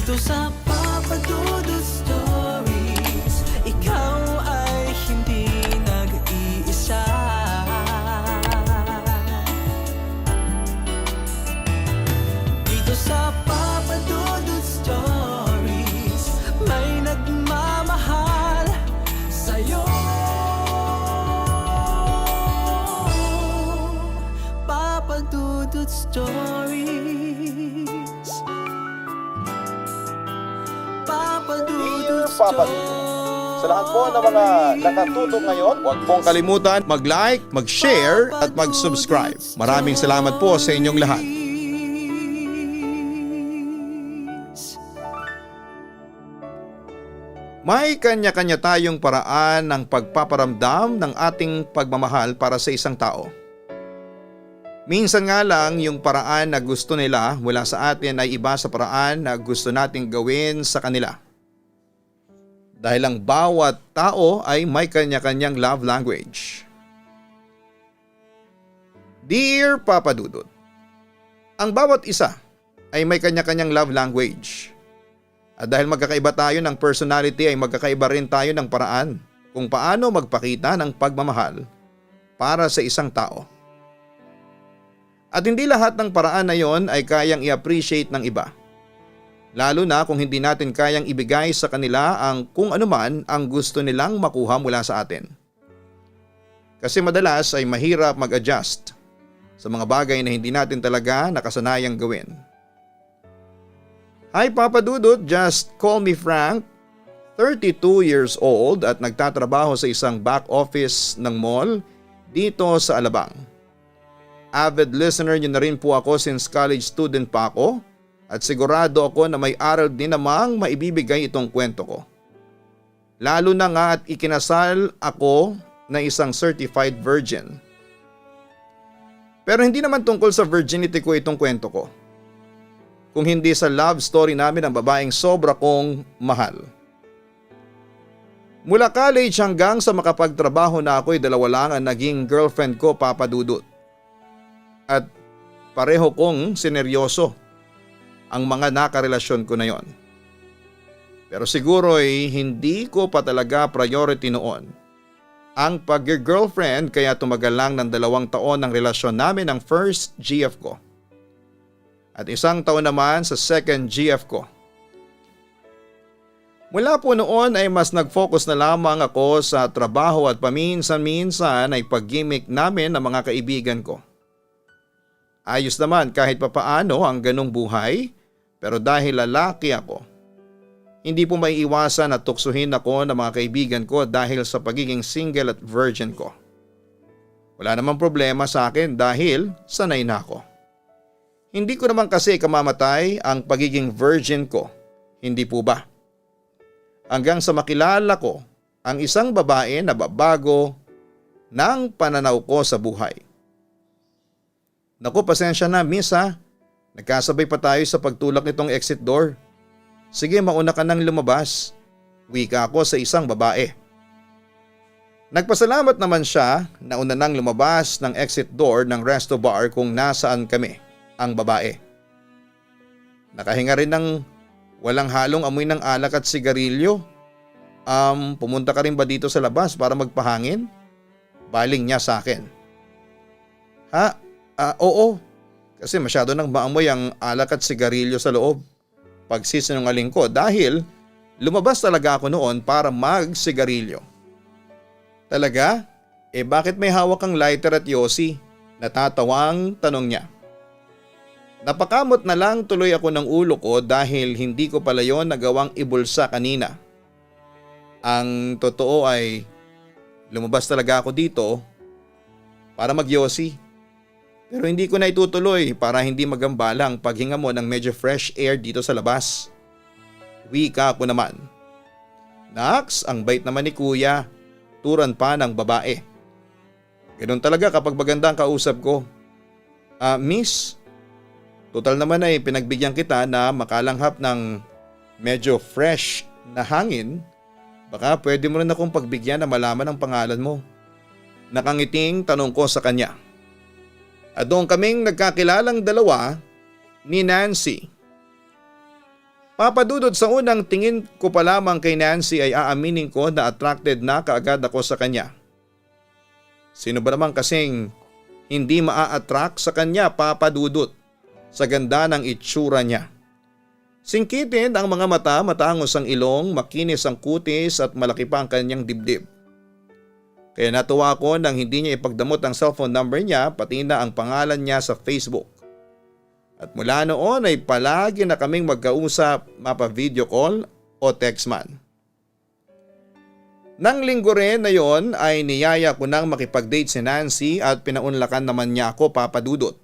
Dito sa Papa Dudut Stories, ikaw ay hindi nag-iisa. Dito sa Papa Dudut Stories, may nagmamahal sa'yo. Papa Dudut Stories, Papa Dudut Papa Dudut. Sa lahat po ng mga nakatutok ngayon, huwag pong kalimutan mag-like, mag-share at mag-subscribe. Maraming salamat po sa inyong lahat. May kanya-kanya tayong paraan ng pagpaparamdam ng ating pagmamahal para sa isang tao. Minsan nga lang yung paraan na gusto nila mula sa atin ay iba sa paraan na gusto nating gawin sa kanila. Dahil ang bawat tao ay may kanya-kanyang love language. Dear Papa Dudut, ang bawat isa ay may kanya-kanyang love language. At dahil magkakaiba tayo ng personality ay magkakaiba rin tayo ng paraan kung paano magpakita ng pagmamahal para sa isang tao. At hindi lahat ng paraan na yon ay kayang i-appreciate ng iba. Lalo na kung hindi natin kayang ibigay sa kanila ang kung anuman ang gusto nilang makuha mula sa atin. Kasi madalas ay mahirap mag-adjust sa mga bagay na hindi natin talaga nakasanayang gawin. Hi Papa Dudut, just call me Frank, 32 years old at nagtatrabaho sa isang back office ng mall dito sa Alabang. Avid listener niyo na rin po ako since college student pa ako at sigurado ako na may aral din namang maibibigay itong kwento ko. Lalo na nga at ikinasal ako na isang certified virgin. Pero hindi naman tungkol sa virginity ko itong kwento ko. Kung hindi sa love story namin ng babaeng sobra kong mahal. Mula college hanggang sa makapagtrabaho na ako ay dalawa lang ang naging girlfriend ko, Papa Dudut. At pareho kong sineryoso ang mga nakarelasyon ko na yon. Pero siguro ay hindi ko pa talaga priority noon ang pag-girlfriend kaya tumagal lang ng 2 taon ng relasyon namin ng first GF ko. At 1 taon naman sa second GF ko. Mula po noon ay mas nag-focus na lamang ako sa trabaho at paminsan-minsan ay pag-gimmick namin ng mga kaibigan ko. Ayos naman kahit papaano ang ganong buhay, pero dahil lalaki ako, hindi po maiiwasan na tuksuhin ako ng mga kaibigan ko dahil sa pagiging single at virgin ko. Wala namang problema sa akin dahil sanay na ako. Hindi ko naman kasi kamamatay ang pagiging virgin ko, hindi po ba? Hanggang sa makilala ko ang isang babae na babago ng pananaw ko sa buhay. Naku, pasensya na miss ha. Nagkasabay pa tayo sa pagtulak nitong exit door. Sige, mauna ka nang lumabas. Wika ako sa isang babae. Nagpasalamat naman siya na una nang lumabas ng exit door ng resto bar kung nasaan kami, ang babae. Nakahinga rin ng walang halong amoy ng alak at sigarilyo. Pumunta ka rin ba dito sa labas para magpahangin? Baling niya sa akin. Ha? Oo. Kasi masyado nang maamoy ang alak at sigarilyo sa loob. Pagsisinungaling ko dahil lumabas talaga ako noon para mag-sigarilyo. Talaga? Bakit may hawak kang lighter at yosi? Natatawang tanong niya. Napakamot na lang tuloy ako ng ulo ko dahil hindi ko pala yon nagawang ibulsa kanina. Ang totoo ay lumabas talaga ako dito para magyosi. Pero hindi ko na itutuloy para hindi magambala ang paghinga mo ng medyo fresh air dito sa labas. Wika ko naman. Naks, ang bait naman ni kuya. Turan pa ng babae. Ganun talaga kapag maganda ang kausap ko. Miss, total naman ay pinagbigyan kita na makalanghap ng medyo fresh na hangin. Baka pwede mo rin akong pagbigyan na malaman ang pangalan mo. Nakangiting tanong ko sa kanya. At doon kaming nagkakilalang dalawa ni Nancy. Papadudod, sa unang tingin ko pa lamang kay Nancy ay aaminin ko na attracted na kaagad ako sa kanya. Sino ba naman kasing hindi maa-attract sa kanya, Papa Dudut, sa ganda ng itsura niya? Singkitin ang mga mata, matangos ang ilong, makinis ang kutis at malaki pa ang kanyang dibdib. Kaya natuwa ko nang hindi niya ipagdamot ang cellphone number niya pati na ang pangalan niya sa Facebook. At mula noon ay palagi na kaming magkausap, mapa-video call o text man. Nang linggo rin na yon ay niyaya ko nang makipag-date si Nancy at pinaunlakan naman niya ako, Papa Dudut.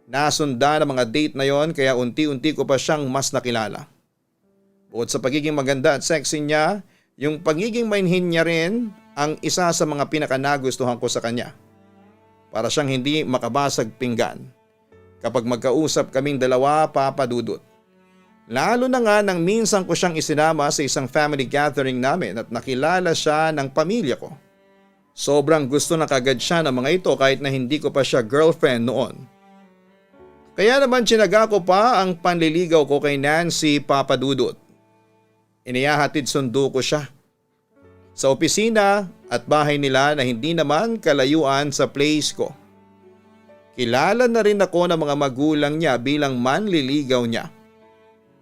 Nasunda ng mga date na yon kaya unti-unti ko pa siyang mas nakilala. Bukod sa pagiging maganda at sexy niya, yung pagiging mainhin niya rin ang isa sa mga pinakanagustuhan ko sa kanya. Para siyang hindi makabasag pinggan kapag magkausap kaming dalawa, Papa Dudut. Lalo na nga nang minsan ko siyang isinama sa isang family gathering namin at nakilala siya ng pamilya ko. Sobrang gusto na kagad siya ng mga ito kahit na hindi ko pa siya girlfriend noon. Kaya naman tinaga ko pa ang panliligaw ko kay Nancy, Papa Dudut. Inihahatid sundo ko siya sa opisina at bahay nila na hindi naman kalayuan sa place ko. Kilala na rin ako ng mga magulang niya bilang manliligaw niya.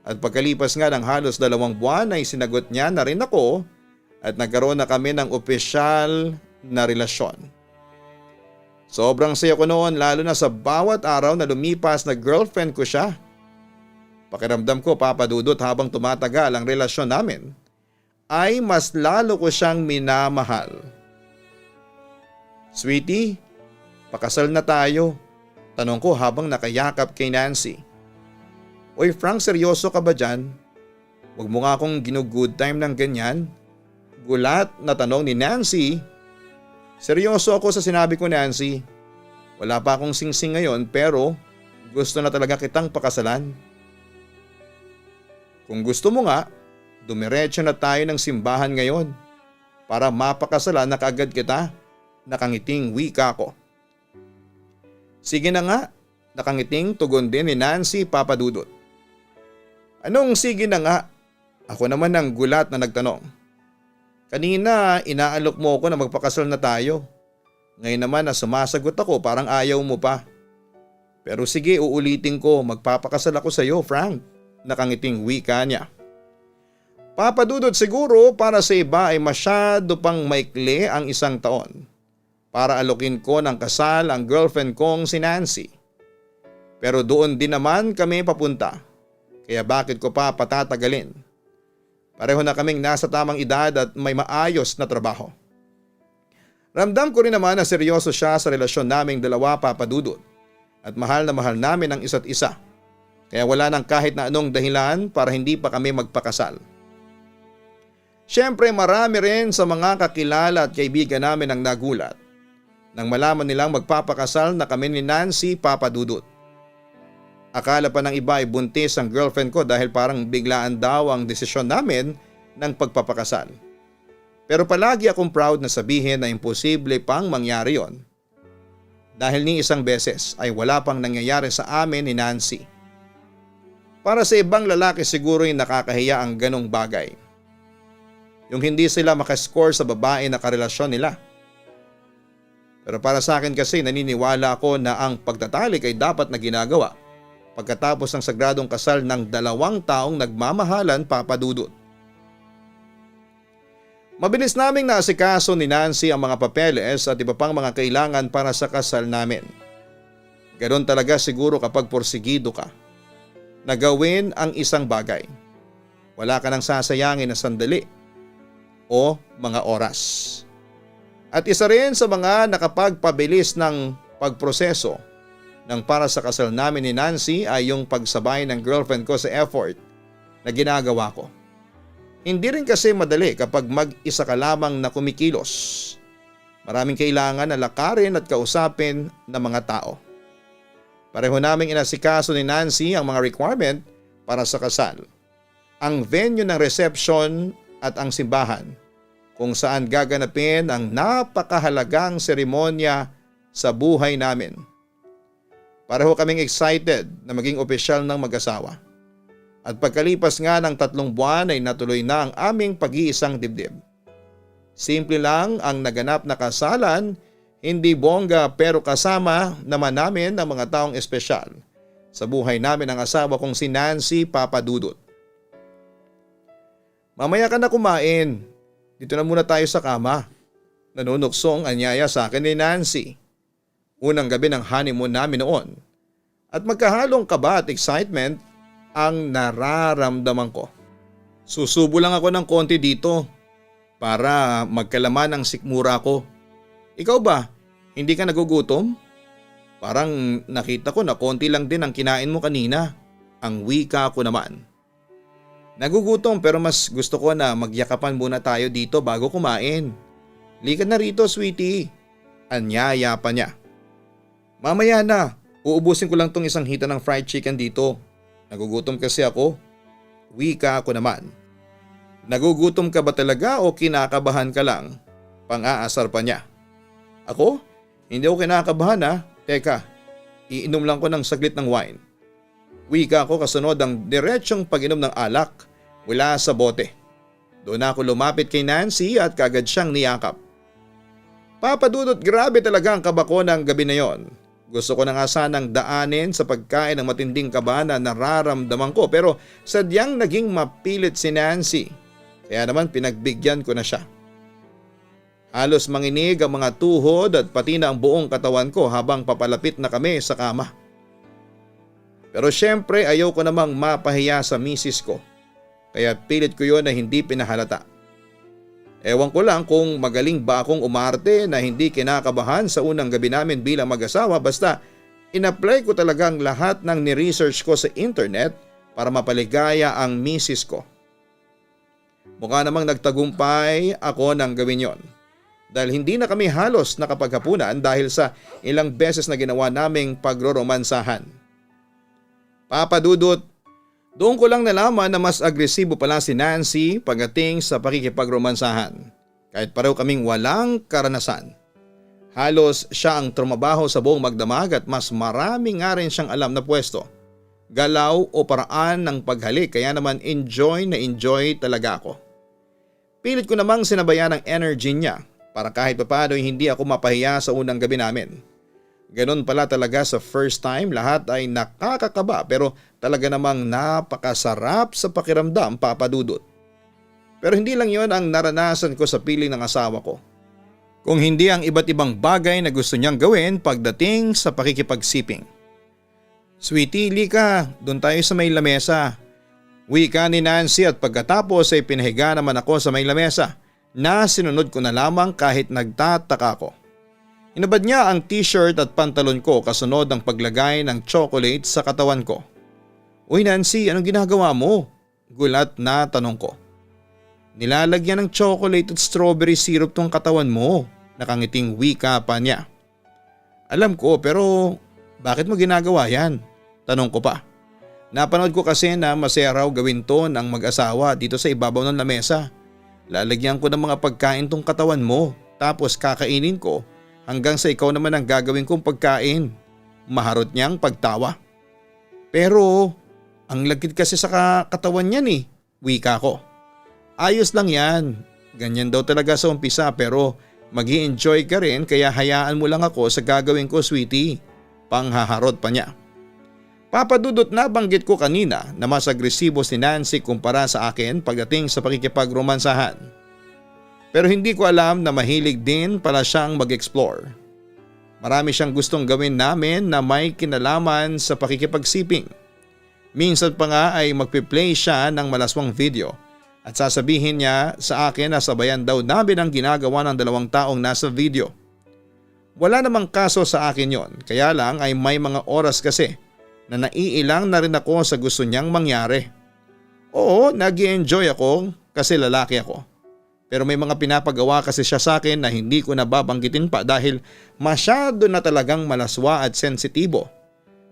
At pagkalipas nga ng halos 2 buwan ay sinagot niya na rin ako at nagkaroon na kami ng opisyal na relasyon. Sobrang saya ko noon lalo na sa bawat araw na lumipas na girlfriend ko siya. Pakiramdam ko, Papa Dudut, habang tumatagal ang relasyon namin ay mas lalo ko siyang minamahal. Sweetie, pakasal na tayo, tanong ko habang nakayakap kay Nancy. Oy Frank, seryoso ka ba dyan? Huwag mo nga akong ginugood time ng ganyan. Gulat na tanong ni Nancy. Seryoso ako sa sinabi ko, Nancy. Wala pa akong singsing ngayon pero gusto na talaga kitang pakasalan. Kung gusto mo nga, dumiretso na tayo ng simbahan ngayon para mapakasalan na kaagad kita. Nakangiting wika ko. Sige na nga, nakangiting tugon din ni Nancy, Papa Dudut. Anong sige na nga? Ako naman ang gulat na nagtanong. Kanina inaalok mo ako na magpakasal na tayo. Ngayon naman na sumasagot ako parang ayaw mo pa. Pero sige, uulitin ko, magpapakasal ako sa iyo, Frank. Nakangiting wika niya. Papa Dudut, siguro para sa iba ay masyado pang maikli ang 1 taon para alokin ko ng kasal ang girlfriend kong si Nancy. Pero doon din naman kami papunta. Kaya bakit ko pa patatagalin? Pareho na kaming nasa tamang edad at may maayos na trabaho. Ramdam ko rin naman na seryoso siya sa relasyon naming dalawa, Papa Dudut. At mahal na mahal namin ang isa't isa. Kaya wala nang kahit na anong dahilan para hindi pa kami magpakasal. Siyempre marami rin sa mga kakilala at kaibigan namin ang nagulat nang malaman nilang magpapakasal na kami ni Nancy, Papa Dudut. Akala pa ng iba ay buntis ang girlfriend ko dahil parang biglaan daw ang desisyon namin ng pagpapakasal. Pero palagi akong proud na sabihin na imposible pang mangyari yon. Dahil ni isang beses ay wala pang nangyayari sa amin ni Nancy. Para sa ibang lalaki siguro ay nakakahiya ang ganong bagay. Yung hindi sila makascore sa babae na karelasyon nila. Pero para sa akin kasi naniniwala ako na ang pagtatalik ay dapat na ginagawa pagkatapos ng sagradong kasal ng 2 taong nagmamahalan, Papa Dudut. Mabilis naming naasikaso ni Nancy ang mga papeles at iba pang mga kailangan para sa kasal namin. Ganon talaga siguro kapag porsigido ka na gawin ang isang bagay. Wala ka nang sasayangin na sandali o mga oras. At isa rin sa mga nakapagpabilis ng pagproseso ng para sa kasal namin ni Nancy ay yung pagsabay ng girlfriend ko sa effort na ginagawa ko. Hindi rin kasi madali kapag mag-isa ka lamang na kumikilos. Maraming kailangan na lakarin at kausapin ng mga tao. Pareho naming inasikaso ni Nancy ang mga requirement para sa kasal. Ang venue ng reception at ang simbahan kung saan gaganapin ang napakahalagang seremonya sa buhay namin. Pareho kaming excited na maging opisyal ng mag-asawa. At pagkalipas nga ng 3 buwan ay natuloy na ang aming pag-iisang dibdib. Simple lang ang naganap na kasalan, hindi bongga pero kasama naman namin ang mga taong espesyal sa buhay namin ng asawa kong si Nancy Papadudut. Mamaya ka na kumain, dito na muna tayo sa kama. Nanunuksong anyaya sa akin ni Nancy. Unang gabi ng honeymoon namin noon. At magkahalong kaba at excitement ang nararamdaman ko. Susubo lang ako ng konti dito para magkalaman ang sikmura ko. Ikaw ba, hindi ka nagugutom? Parang nakita ko na konti lang din ang kinain mo kanina. Ang wika ko naman. Nagugutom pero mas gusto ko na magyakapan muna tayo dito bago kumain. Lika na rito, sweetie. Anyaya pa niya. Mamaya na, uubusin ko lang tong isang hita ng fried chicken dito. Nagugutom kasi ako. Wika ko naman. Nagugutom ka ba talaga o kinakabahan ka lang? Pang-aasar pa niya. Ako? Hindi ako kinakabahan ha. Teka, iinom lang ko ng saglit ng wine. Wika ko kasunod ang diretsyong pag-inom ng alak mula sa bote. Doon ako lumapit kay Nancy at kagad siyang niyakap. Papadudot, grabe talaga ang kaba ko ng gabi na yon. Gusto ko na nga sanang daanin sa pagkain ng matinding kaba na nararamdaman ko pero sadyang naging mapilit si Nancy. Kaya naman pinagbigyan ko na siya. Halos manginig ang mga tuhod at pati na ang buong katawan ko habang papalapit na kami sa kama. Pero syempre ayaw ko namang mapahiya sa misis ko. Kaya pilit ko yon na hindi pinahalata. Ewan ko lang kung magaling ba akong umarte na hindi kinakabahan sa unang gabi namin bilang mag-asawa basta in-apply ko talagang lahat ng ni-research ko sa internet para mapaligaya ang misis ko. Mukha namang nagtagumpay ako ng gawin yon. Dahil hindi na kami halos nakapaghapunan dahil sa ilang beses na ginawa naming pagroromansahan. Papadudot, doon ko lang nalaman na mas agresibo pala si Nancy pagdating sa pakikipagromansahan. Kahit pareho kaming walang karanasan. Halos siya ang trumabaho sa buong magdamag at mas marami nga rin siyang alam na pwesto. Galaw o paraan ng paghalik kaya naman enjoy na enjoy talaga ako. Pilit ko namang sinabayan ang energy niya para kahit papaano hindi ako mapahiya sa unang gabi namin. Ganon pala talaga sa first time, lahat ay nakakakaba pero talaga namang napakasarap sa pakiramdam, Papadudot. Pero hindi lang yon ang naranasan ko sa piling ng asawa ko. Kung hindi ang iba't ibang bagay na gusto niyang gawin pagdating sa pakikipagsiping. Sweetie, lika, doon tayo sa may lamesa. Wika ni Nancy at pagkatapos ay pinahiga naman ako sa may lamesa na sinunod ko na lamang kahit nagtataka ko. Inabad niya ang t-shirt at pantalon ko kasunod ang paglagay ng chocolate sa katawan ko. Uy Nancy, anong ginagawa mo? Gulat na tanong ko. Nilalagyan ng chocolate at strawberry syrup tong katawan mo. Nakangiting wika pa niya. Alam ko pero bakit mo ginagawa yan? Tanong ko pa. Napanood ko kasi na masaya raw gawin to ng mag-asawa dito sa ibabaw ng lamesa. Lalagyan ko ng mga pagkain tong katawan mo tapos kakainin ko. Hanggang sa ikaw naman ang gagawin kong pagkain. Maharot niyang pagtawa. Pero ang lagkit kasi sa katawan niyan eh, wika ko. Ayos lang yan. Ganyan daw talaga sa umpisa pero mag-i-enjoy ka rin kaya hayaan mo lang ako sa gagawin ko, sweetie. Panghaharot pa niya. Papadudot, na banggit ko kanina na mas agresibo si Nancy kumpara sa akin pagdating sa pakikipagromansahan. Pero hindi ko alam na mahilig din pala siyang mag-explore. Marami siyang gustong gawin namin na may kinalaman sa pakikipagsiping. Minsan pa nga ay magpi-play siya ng malaswang video at sasabihin niya sa akin na sabayan daw namin ang ginagawa ng 2 taong nasa video. Wala namang kaso sa akin yon, kaya lang ay may mga oras kasi na naiilang na rin ako sa gusto niyang mangyari. Oo, nag-i-enjoy ako kasi lalaki ako. Pero may mga pinapagawa kasi siya sa akin na hindi ko nababanggitin pa dahil masyado na talagang malaswa at sensitibo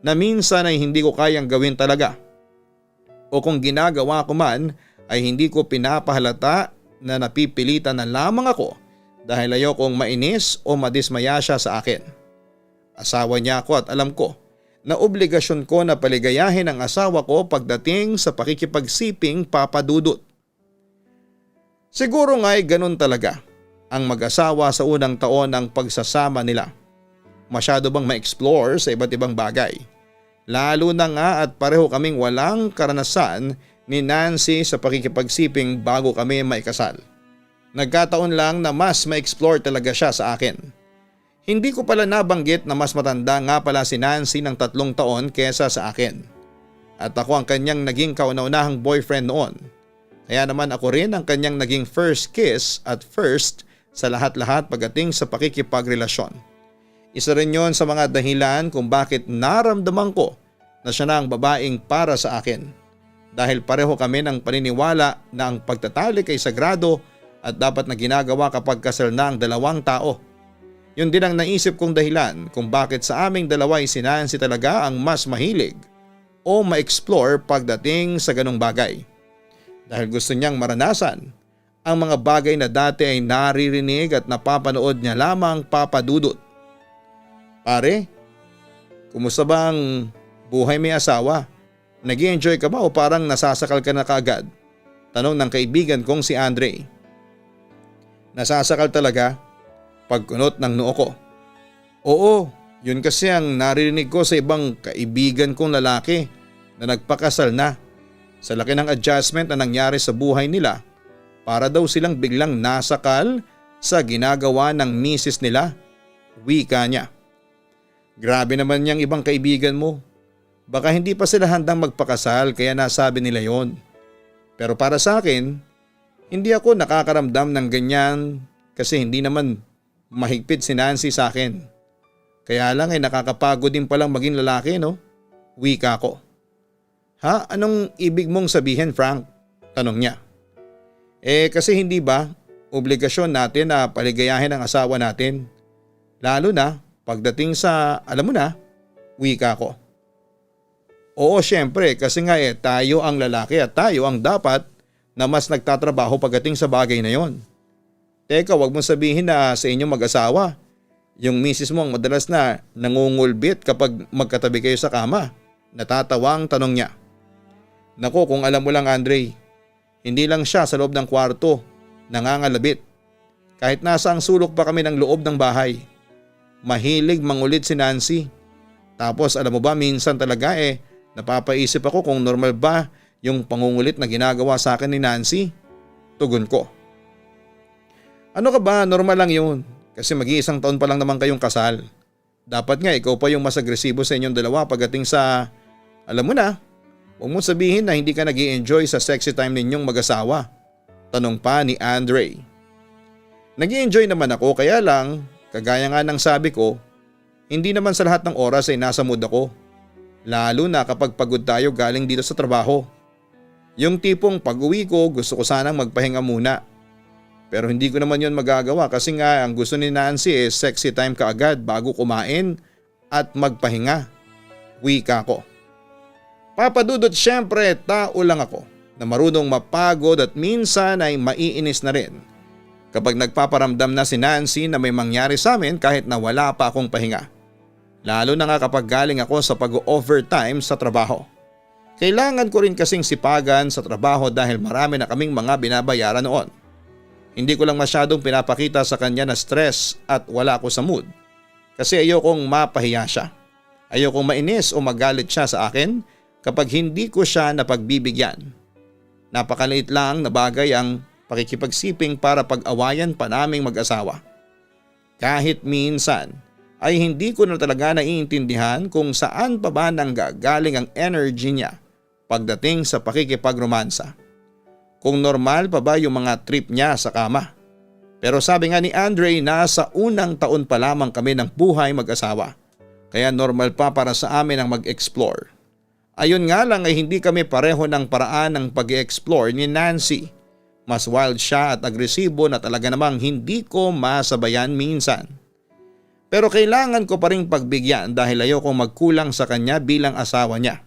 na minsan ay hindi ko kayang gawin talaga. O kung ginagawa ko man ay hindi ko pinapahalata na napipilitan na lamang ako dahil ayokong mainis o madismaya siya sa akin. Asawa niya ako at alam ko na obligasyon ko na paligayahin ang asawa ko pagdating sa pakikipagsiping Papa Dudut. Siguro nga'y ganun talaga ang mag-asawa sa unang taon ng pagsasama nila. Masyado bang ma-explore sa iba't ibang bagay? Lalo na nga at pareho kaming walang karanasan ni Nancy sa pakikipagsiping bago kami maikasal. Nagkataon lang na mas ma-explore talaga siya sa akin. Hindi ko pala nabanggit na mas matanda nga pala si Nancy ng 3 taon kesa sa akin. At ako ang kanyang naging kauna-unahang boyfriend noon. Kaya naman ako rin ang kanyang naging first kiss at first sa lahat-lahat pagdating sa pakikipagrelasyon. Isa rin yon sa mga dahilan kung bakit naramdaman ko na siya na ang babaeng para sa akin. Dahil pareho kami ng paniniwala na ang pagtatalik ay sagrado at dapat na ginagawa kapag kasal na ang 2 tao. Yun din ang naisip kong dahilan kung bakit sa aming dalawa ay si Nancy talaga ang mas mahilig o ma-explore pagdating sa ganong bagay. Dahil gusto niyang maranasan ang mga bagay na dati ay naririnig at napapanood niya lamang Papa Dudut. Pare, kumusta ba ang buhay may asawa? Nag-i-enjoy ka ba o parang nasasakal ka na kaagad? Tanong ng kaibigan kong si Andre. Nasasakal talaga? Pagkunot ng noo ko. Oo, yun kasi ang naririnig ko sa ibang kaibigan kong lalaki na nagpakasal na. Sa laki ng adjustment na nangyari sa buhay nila, para daw silang biglang nasakal sa ginagawa ng misis nila. Wika niya. Grabe naman yang ibang kaibigan mo. Baka hindi pa sila handang magpakasal kaya nasabi nila yon. Pero para sa akin, hindi ako nakakaramdam ng ganyan kasi hindi naman mahigpit si Nancy sa akin. Kaya lang ay nakakapagod din palang maging lalaki, no? Wika ko. Ha? Anong ibig mong sabihin, Frank? Tanong niya. Kasi hindi ba obligasyon natin na paligayahin ang asawa natin? Lalo na pagdating sa, alam mo na, wika ko. Oo, syempre kasi nga tayo ang lalaki at tayo ang dapat na mas nagtatrabaho pagdating sa bagay na yon. Teka, wag mong sabihin na sa inyong mag-asawa, yung misis mo ang madalas na nangungulbit kapag magkatabi kayo sa kama. Natatawang tanong niya. Nako, kung alam mo lang Andre, hindi lang siya sa loob ng kwarto, nangangalabit. Kahit nasa ang sulok pa kami ng loob ng bahay. Mahilig mangulit si Nancy. Tapos alam mo ba minsan talaga napapaisip ako kung normal ba yung pangungulit na ginagawa sa akin ni Nancy. Tugon ko. Ano ka ba? Normal lang yun. Kasi mag-iisang taon pa lang naman kayong kasal. Dapat nga ikaw pa yung mas agresibo sa inyong dalawa pagdating sa, alam mo na, huwag mo sabihin na hindi ka nag-i-enjoy sa sexy time ninyong mag-asawa. Tanong pa ni Andre. Nag-i-enjoy naman ako kaya lang, kagaya nga ng sabi ko, hindi naman sa lahat ng oras ay nasa mood ako. Lalo na kapag pagod tayo galing dito sa trabaho. Yung tipong pag-uwi ko gusto ko sanang magpahinga muna. Pero hindi ko naman yon magagawa kasi nga ang gusto ni Nancy sexy time kaagad bago kumain at magpahinga. Wika ko. Papa Dudut, syempre tao lang ako na marunong mapagod at minsan ay maiinis na rin kapag nagpaparamdam na si Nancy na may mangyari sa amin kahit na wala pa akong pahinga. Lalo na nga kapag galing ako sa pag-overtime sa trabaho. Kailangan ko rin kasing sipagan sa trabaho dahil marami na kaming mga binabayaran noon. Hindi ko lang masyadong pinapakita sa kanya na stress at wala ako sa mood. Kasi ayokong mapahiya siya. Ayokong mainis o magalit siya sa akin kapag hindi ko siya napagbibigyan. Napakaliit lang na bagay ang pakikipagsiping para pag-awayan pa naming mag-asawa. Kahit minsan ay hindi ko na talaga naiintindihan kung saan pa ba nanggagaling ang energy niya pagdating sa pakikipagromansa. Kung normal pa ba yung mga trip niya sa kama. Pero sabi nga ni Andre na sa unang taon pa lamang kami ng buhay mag-asawa. Kaya normal pa para sa amin ang mag-explore. Ayun nga lang ay hindi kami pareho ng paraan ng pag-explore ni Nancy. Mas wild siya at agresibo na talaga namang hindi ko masabayan minsan. Pero kailangan ko pa rin pagbigyan dahil ayokong magkulang sa kanya bilang asawa niya.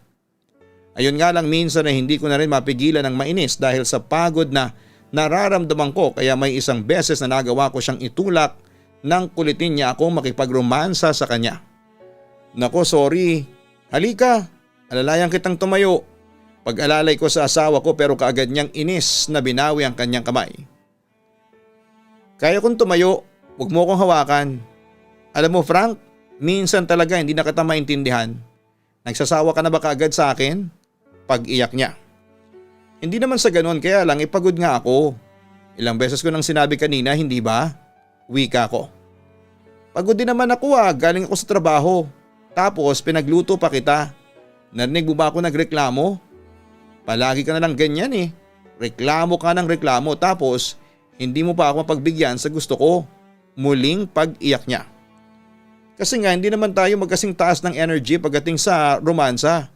Ayun nga lang minsan ay hindi ko na rin mapigilan ng mainis dahil sa pagod na nararamdaman ko kaya may isang beses na nagawa ko siyang itulak nang kulitin niya ako makipagromansa sa kanya. Nako, sorry Halika, alalayan kitang tumayo. Pag-alalay ko sa asawa ko pero kaagad niyang inis na binawi ang kanyang kamay. Kaya kong tumayo, huwag mo akong hawakan. Alam mo Frank, minsan talaga hindi na kita maintindihan. Nagsasawa ka na ba kaagad sa akin? Pag-iyak niya. Hindi naman sa ganun, kaya lang ipagod nga ako. Ilang beses ko nang sinabi kanina, hindi ba? Wika ko. Pagod din naman ako galing ako sa trabaho. Tapos pinagluto pa kita. Narinig mo ba ako nagreklamo? Palagi ka na lang ganyan eh. Reklamo ka ng reklamo tapos hindi mo pa ako mapagbigyan sa gusto ko. Muling pag-iyak niya. Kasi nga hindi naman tayo magkasing taas ng energy pagdating sa romansa.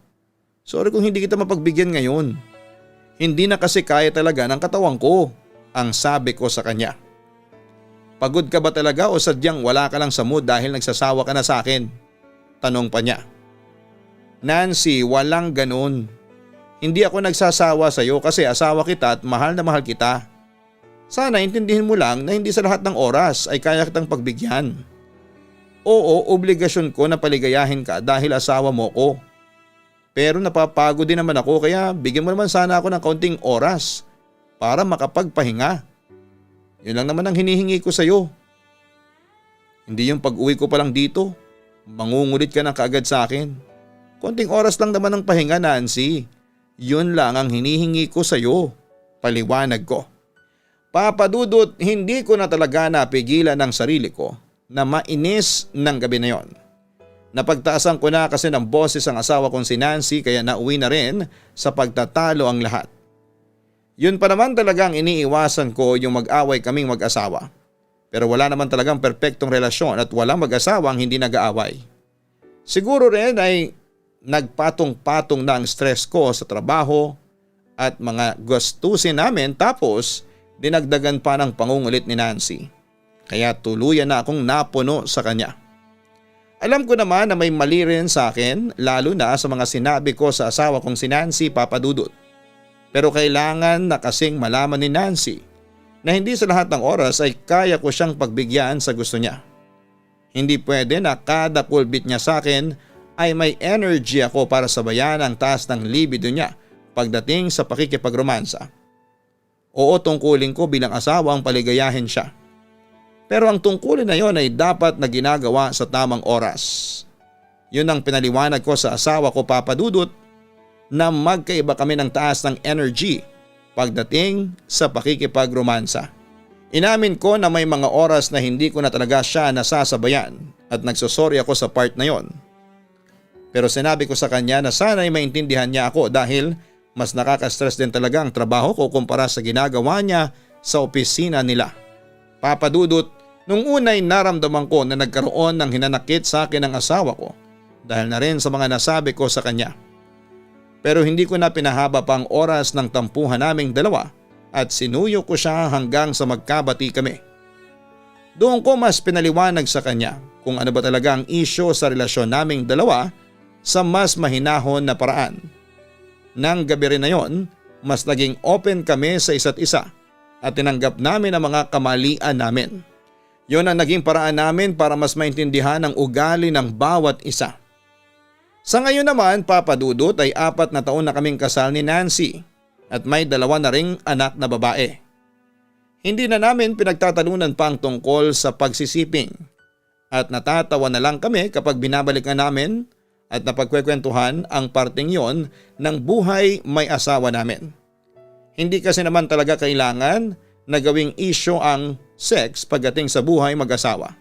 Sorry kung hindi kita mapagbigyan ngayon. Hindi na kasi kaya talaga ng katawan ko, ang sabi ko sa kanya. Pagod ka ba talaga o sadyang wala ka lang sa mood dahil nagsasawa ka na sa akin? Tanong pa niya. Nancy, walang ganun. Hindi ako nagsasawa sa iyo kasi asawa kita at mahal na mahal kita. Sana intindihin mo lang na hindi sa lahat ng oras ay kaya kitang pagbigyan. Oo, obligasyon ko na paligayahin ka dahil asawa mo ko. Pero napapagod din naman ako kaya bigyan mo naman sana ako ng kaunting oras para makapagpahinga. Yun lang naman ang hinihingi ko sa iyo. Hindi yung pag-uwi ko pa lang dito, mangungulit ka na kaagad sa akin. Konting oras lang naman ang pahinga, Nancy. Yun lang ang hinihingi ko sa iyo, paliwanag ko. Papa Dudut, hindi ko na talaga napigilan ang sarili ko na mainis ng gabi na yon. Napagtaasan ko na kasi ng boses ang asawa kong si Nancy kaya nauwi na rin sa pagtatalo ang lahat. Yun pa naman talagang iniiwasan ko yung mag-away kaming mag-asawa. Pero wala naman talagang perpektong relasyon at walang mag-asawa ang hindi nag-aaway. Siguro rin ay nagpatong-patong na ang stress ko sa trabaho at mga gastusin namin tapos dinagdagan pa ng pangungulit ni Nancy. Kaya tuluyan na akong napuno sa kanya. Alam ko naman na may mali rin sa akin lalo na sa mga sinabi ko sa asawa kong si Nancy, Papa Dudut. Pero kailangan na kasing malaman ni Nancy na hindi sa lahat ng oras ay kaya ko siyang pagbigyan sa gusto niya. Hindi pwede na kada kulbit niya sa akin ay may energy ako para sabayan ang taas ng libido niya pagdating sa pakikipagromansa. Oo, tungkulin ko bilang asawa ang paligayahin siya. Pero ang tungkulin na yon ay dapat na ginagawa sa tamang oras. Yun ang pinaliwanag ko sa asawa ko, Papa Dudut, na magkaiba kami ng taas ng energy pagdating sa pakikipagromansa. Inamin ko na may mga oras na hindi ko na talaga siya nasasabayan at nagsosorry ako sa part na yon. Pero sinabi ko sa kanya na sana'y maintindihan niya ako dahil mas nakaka-stress din talaga ang trabaho ko kumpara sa ginagawa niya sa opisina nila. Papa Dudut, nung unay naramdaman ko na nagkaroon ng hinanakit sa akin ng asawa ko dahil na rin sa mga nasabi ko sa kanya. Pero hindi ko na pinahaba pa ang oras ng tampuhan naming dalawa at sinuyo ko siya hanggang sa magkabati kami. Doon ko mas pinaliwanag sa kanya kung ano ba talaga ang isyo sa relasyon naming dalawa sa mas mahinahon na paraan. Nang gabi rin na yon, mas naging open kami sa isa't isa at tinanggap namin ang mga kamalian namin. Yon ang naging paraan namin para mas maintindihan ang ugali ng bawat isa. Sa ngayon naman, Papa Dudut, ay 4 na taon na kaming kasal ni Nancy at may 2 na ring anak na babae. Hindi na namin pinagtatalunan pa ang tungkol sa pagsisiping at natatawa na lang kami kapag binabalikan namin at napagkwekwentuhan ang parting yon ng buhay may asawa namin. Hindi kasi naman talaga kailangan na gawing issue ang sex pagdating sa buhay mag-asawa.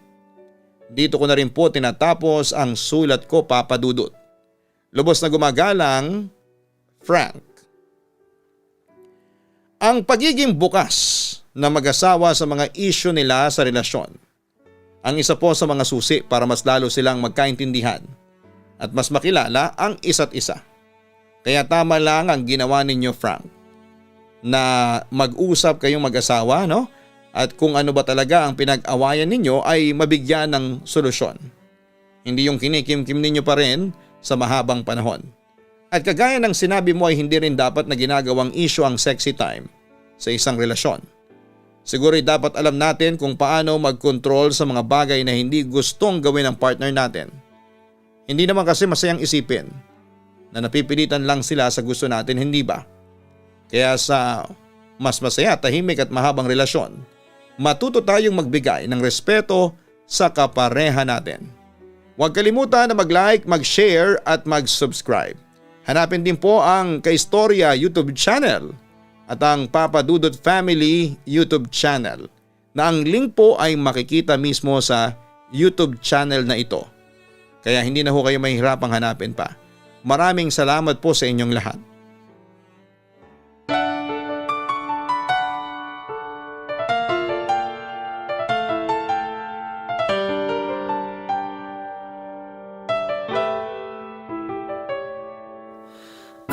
Dito ko na rin po tinatapos ang sulat ko, Papa Dudut. Lubos na gumagalang, Frank. Ang pagiging bukas na mag-asawa sa mga issue nila sa relasyon. Ang isa po sa mga susi para mas lalo silang magkaintindihan at mas makilala ang isa't isa. Kaya tama lang ang ginawa ninyo, Frank, na mag-usap kayong mag-asawa, no? At kung ano ba talaga ang pinag-awayan ninyo ay mabigyan ng solusyon. Hindi yung kinikim-kim ninyo pa rin sa mahabang panahon. At kagaya ng sinabi mo ay hindi rin dapat na ginagawang issue ang sexy time sa isang relasyon. Siguro dapat alam natin kung paano mag-control sa mga bagay na hindi gustong gawin ng partner natin. Hindi naman kasi masayang isipin na napipilitan lang sila sa gusto natin, hindi ba? Kaya sa mas masaya, tahimik at mahabang relasyon, matuto tayong magbigay ng respeto sa kapareha natin. Huwag kalimutan na mag-like, mag-share at mag-subscribe. Hanapin din po ang Kaistorya YouTube channel at ang Papa Dudut Family YouTube channel na ang link po ay makikita mismo sa YouTube channel na ito. Kaya hindi na ho kayo mahihirapang hanapin pa. Maraming salamat po sa inyong lahat.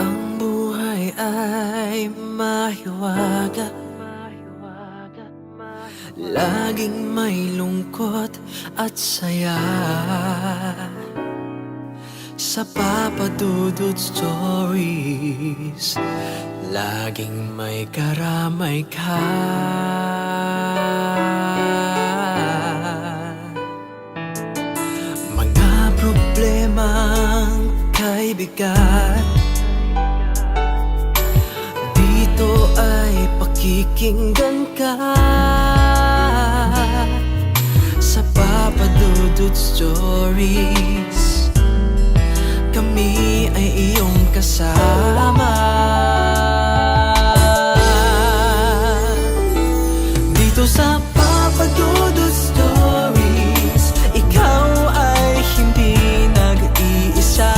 Ang buhay ay mahiwaga, laging may lungkot at saya. Sa Papa Dudut Stories, laging may karamay ka. Mga problemang kay bigat, dito ay pakikinggan ka. Sa Papa Dudut Stories, kami ay iyong kasama. Dito sa Papa Dudut Stories, ikaw ay hindi nag-iisa.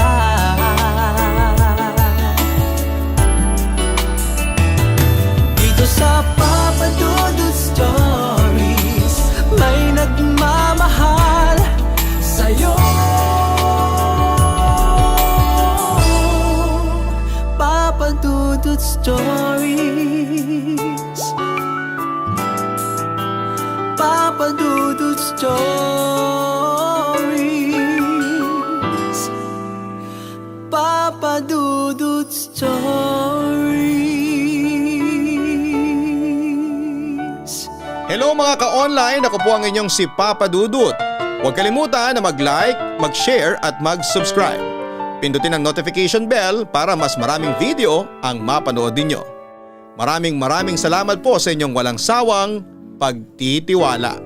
Dito sa Papa Dudut Stories, may nagmamahal sa'yo. Papa Dudut Stories, Papa Dudut Stories, Papa Dudut Stories. Hello mga ka-online, ako po ang inyong si Papa Dudut. Huwag kalimutan na mag-like, mag-share at mag-subscribe. Pindutin ang notification bell para mas maraming video ang mapanood ninyo. Maraming salamat po sa inyong walang sawang pagtitiwala.